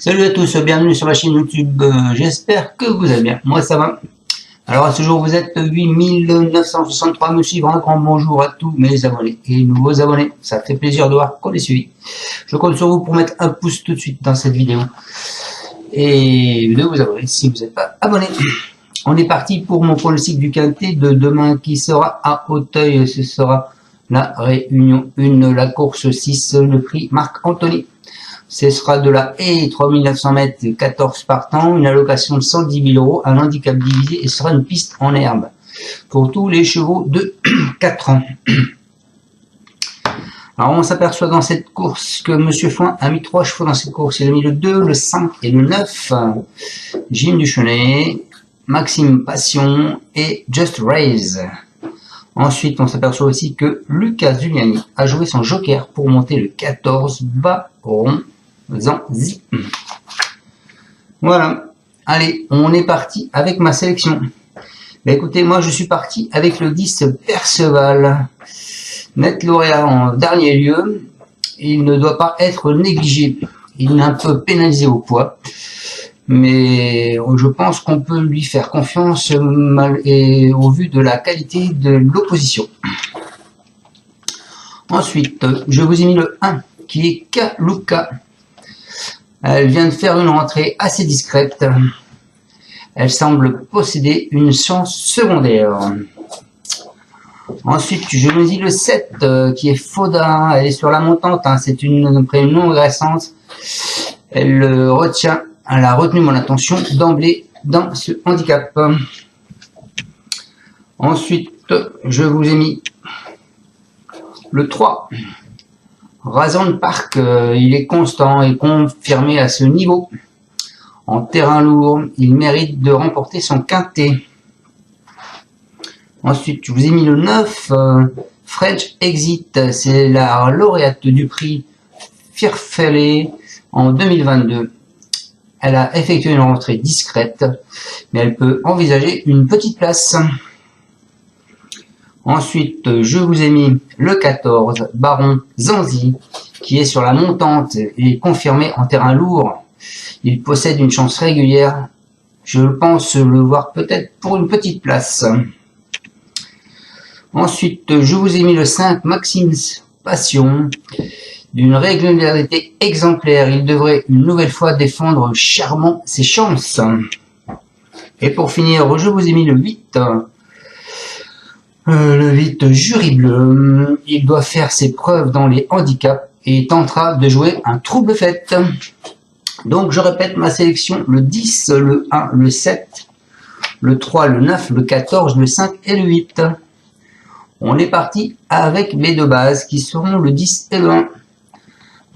Salut à tous, bienvenue sur ma chaîne YouTube, j'espère que vous allez bien, moi ça va. Alors à ce jour vous êtes 8963 à me suivre, un grand bonjour à tous mes abonnés et nouveaux abonnés, ça fait plaisir de voir qu'on les suit. Je compte sur vous pour mettre un pouce tout de suite dans cette vidéo et de vous abonner si vous n'êtes pas abonné. On est parti pour mon pronostic du quintet de demain qui sera à Auteuil, ce sera la réunion 1, la course 6, le prix Marc-Anthony. Ce sera de la haie 3900 mètres, 14 partants, une allocation de 110 000 €, un handicap divisé et ce sera une piste en herbe pour tous les chevaux de 4 ans. Alors on s'aperçoit dans cette course que Monsieur Foin a mis 3 chevaux dans cette course. Il a mis le 2, le 5 et le 9. Jim Duchesnay, Maxime Passion et Just Raise. Ensuite, on s'aperçoit aussi que Lucas Giuliani a joué son joker pour monter le 14 Baron Zanzi. Voilà. Allez, on est parti avec ma sélection. Bah, écoutez, moi je suis parti avec le 10 Perceval. Net lauréat en dernier lieu. Il ne doit pas être négligé. Il est un peu pénalisé au poids. Mais je pense qu'on peut lui faire confiance et au vu de la qualité de l'opposition. Ensuite, je vous ai mis le 1 qui est Kaluka. Elle vient de faire une rentrée assez discrète. Elle semble posséder une chance secondaire. Ensuite, je vous ai mis le 7 qui est Foda. Elle est sur la montante. Hein. C'est une prénom récente. Elle retient. Elle a retenu mon attention d'emblée dans ce handicap. Ensuite, je vous ai mis le 3. Razon Park, il est constant et confirmé à ce niveau. En terrain lourd, il mérite de remporter son quintet. Ensuite, je vous ai mis le 9. French Exit, c'est la lauréate du prix Firfele en 2022. Elle a effectué une rentrée discrète, mais elle peut envisager une petite place. Ensuite, je vous ai mis le 14, Baron Zanzi, qui est sur la montante et confirmé en terrain lourd. Il possède une chance régulière. Je pense le voir peut-être pour une petite place. Ensuite, je vous ai mis le 5, Maxime Passion. D'une régularité exemplaire, il devrait une nouvelle fois défendre charmant ses chances. Et pour finir, je vous ai mis le 8. Le 8, Jury Bleu. Il doit faire ses preuves dans les handicaps et tentera de jouer un trouble fête. Donc je répète ma sélection, le 10, le 1, le 7, le 3, le 9, le 14, le 5 et le 8. On est parti avec mes deux bases qui seront le 10 et le 1.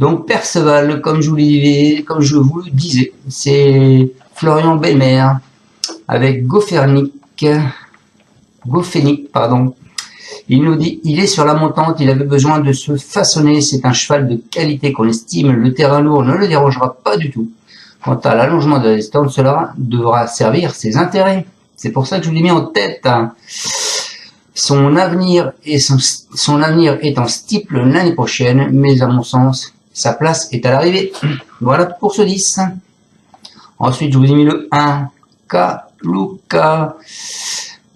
Donc Perceval, comme je vous le disais, c'est Florian Belmer avec Gofénic, pardon. Il nous dit, il est sur la montante, il avait besoin de se façonner, c'est un cheval de qualité qu'on estime, le terrain lourd ne le dérangera pas du tout. Quant à l'allongement de la distance, cela devra servir ses intérêts. C'est pour ça que je vous l'ai mis en tête. Son avenir est en steeple l'année prochaine, mais à mon sens, sa place est à l'arrivée. Voilà pour ce 10. Ensuite, je vous ai mis le 1, Kaluka.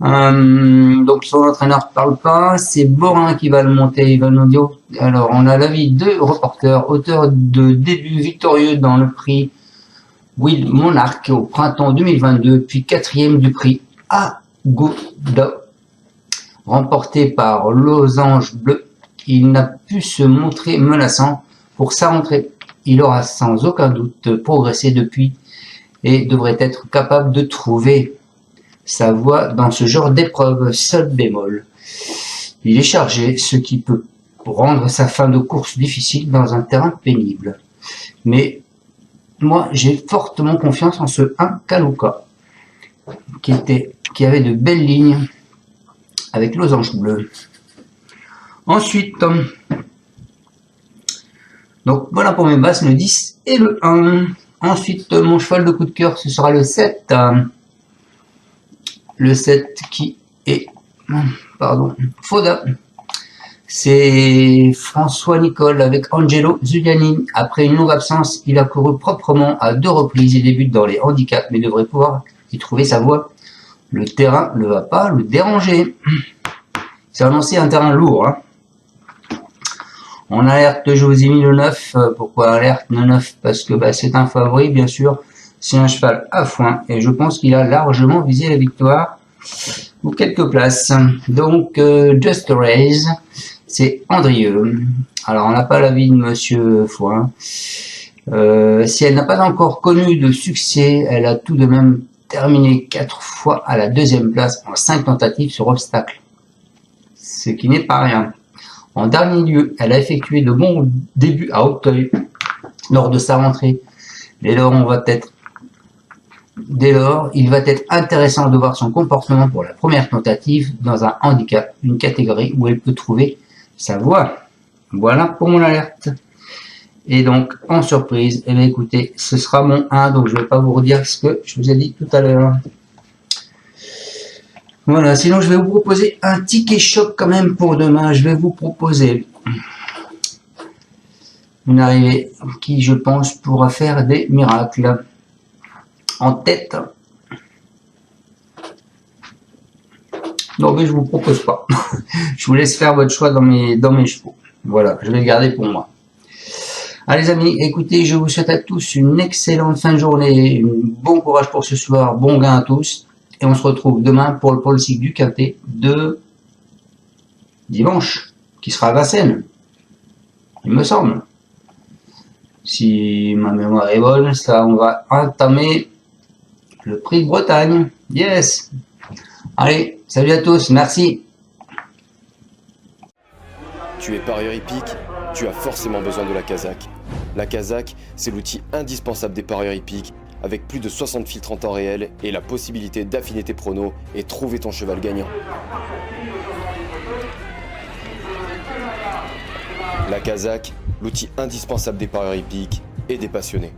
Donc son entraîneur parle pas, c'est Borin qui va le monter, il va nous dire. Alors on a l'avis de reporter, auteur de début victorieux dans le prix Will Monarch au printemps 2022, puis 4e du prix Agoda, remporté par Losange Bleu. Il n'a pu se montrer menaçant pour sa rentrée. Il aura sans aucun doute progressé depuis et devrait être capable de trouver sa voie dans ce genre d'épreuve. Seul bémol, il est chargé, ce qui peut rendre sa fin de course difficile dans un terrain pénible. Mais moi, j'ai fortement confiance en ce 1 Kaluka, qui avait de belles lignes avec Losange Bleu. Ensuite, donc voilà pour mes bases, le 10 et le 1. Ensuite, mon cheval de coup de cœur, ce sera le 7. Le 7 qui est, Foda. C'est François Nicole avec Angelo Zuliani. Après une longue absence, il a couru proprement à 2 reprises. Il débute dans les handicaps, mais devrait pouvoir y trouver sa voie. Le terrain ne va pas le déranger. C'est annoncé un terrain lourd. Hein. En alerte, je vous ai mis le 9. Pourquoi alerte le 9? Parce que c'est un favori, bien sûr. C'est un cheval à foin et je pense qu'il a largement visé la victoire ou quelques places. Donc, Just a Race, c'est Andrieux. Alors, on n'a pas l'avis de Monsieur Foin. Si elle n'a pas encore connu de succès, elle a tout de même terminé 4 fois à la 2e place en 5 tentatives sur obstacle. Ce qui n'est pas rien. En dernier lieu, elle a effectué de bons débuts à Hauteuil lors de sa rentrée. Dès lors, il va être intéressant de voir son comportement pour la première tentative dans un handicap, une catégorie où elle peut trouver sa voie. Voilà pour mon alerte. Et donc, en surprise, eh bien, écoutez, ce sera mon 1, donc je ne vais pas vous redire ce que je vous ai dit tout à l'heure. Voilà, sinon je vais vous proposer un ticket choc quand même pour demain. Je vais vous proposer une arrivée qui, je pense, pourra faire des miracles. En tête. Non, mais je vous propose pas. Je vous laisse faire votre choix dans mes chevaux. Voilà, je vais le garder pour moi. Allez les amis, écoutez, je vous souhaite à tous une excellente fin de journée, bon courage pour ce soir, bon gain à tous, et on se retrouve demain pour le pronostic du quintet de dimanche, qui sera à Vincennes, il me semble. Si ma mémoire est bonne, ça, on va entamer le prix de Bretagne. Yes. Allez, salut à tous, merci. Tu es parieur hippique, tu as forcément besoin de la Kazakh. La Kazakh, c'est l'outil indispensable des parieurs hippiques, avec plus de 60 filtres en temps réel et la possibilité d'affiner tes pronos et trouver ton cheval gagnant. La Kazakh, l'outil indispensable des parieurs hippiques et des passionnés.